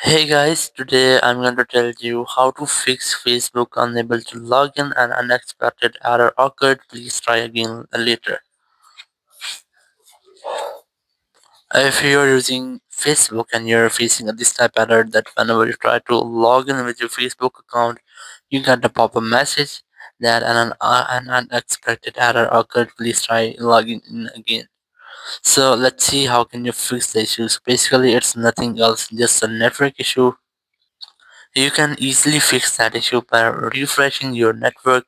Hey guys, today I'm going to tell you how to fix Facebook unable to log in and unexpected error occurred. Please try again later. If you're using Facebook and you're facing this type error that whenever you try to log in with your Facebook account, you get a pop-up message that an unexpected error occurred. Please try logging in again. So let's see how can you fix the issues. Basically, it's nothing else, just a network issue. You can easily fix that issue by refreshing your network.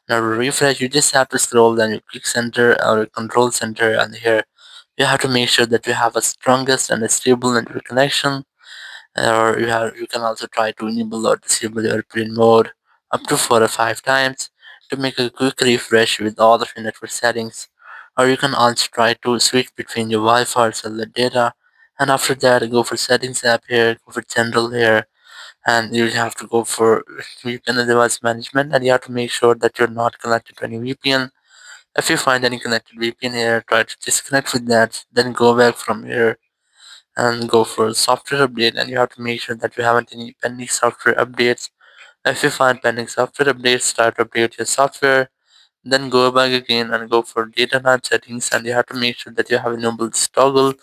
Now to refresh, you just have to scroll down your quick center or your control center, and here you have to make sure that you have a strongest and a stable network connection. Or you can also try to enable or disable your airplane mode up to 4 or 5 times to make a quick refresh with all of your network settings. Or you can also try to switch between your Wi-Fi or cellular data, and after that go for settings app here, go for general here, and you have to go for VPN and device management, and you have to make sure that you're not connected to any VPN. If you find any connected VPN here, try to disconnect with that, then go back from here and go for software update, and you have to make sure that you haven't any pending software updates. If you find pending software updates, start to update your software, then go back again and go for data time settings, and you have to make sure that you have enabled this toggle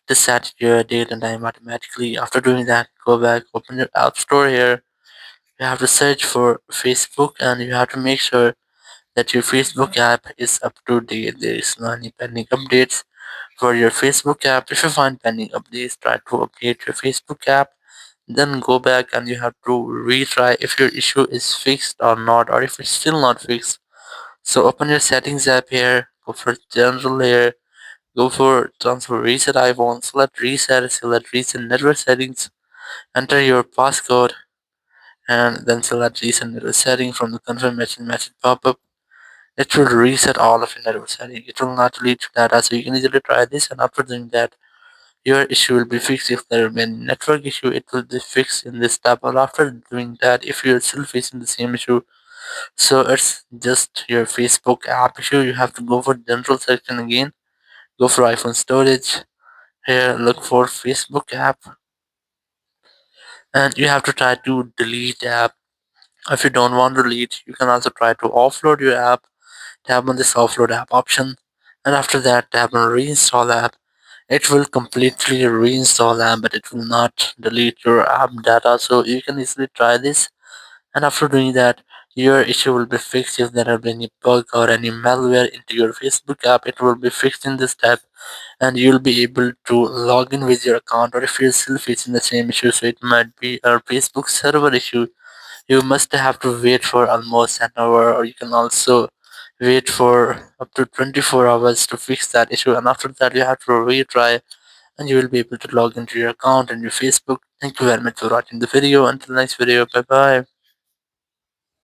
to set your date and time automatically. After doing that, go back, open your app store here. You have to search for Facebook, and you have to make sure that your Facebook app is up to date. There is no any pending updates for your Facebook app. If you find pending updates, try to update your Facebook app. Then go back and you have to retry if your issue is fixed or not, or if it's still not fixed. So open your settings app here, go for general here, go for transfer reset iPhone, select reset network settings, enter your passcode, and then select reset network setting from the confirmation message pop-up. It will reset all of your network setting. It will not delete data, so you can easily try this. And after doing that, your issue will be fixed. If there will be any network issue, it will be fixed in this tab. Or after doing that, if you're still facing the same issue, so it's just your Facebook app issue. You have to go for general section again. Go for iPhone storage. Here, look for Facebook app, and you have to try to delete app. If you don't want to delete, you can also try to offload your app. Tap on this offload app option, and after that tap on reinstall app. It will completely reinstall app, but it will not delete your app data, so you can easily try this. And after doing that, your issue will be fixed. If there have been any bug or any malware into your Facebook app, it will be fixed in this tab, and you'll be able to log in with your account. Or if you're still facing the same issue, so it might be a Facebook server issue, you must have to wait for almost an hour, or you can also wait for up to 24 hours to fix that issue. And after that, you have to retry, and you will be able to log into your account and your Facebook. Thank you very much for watching the video. Until next video, bye bye.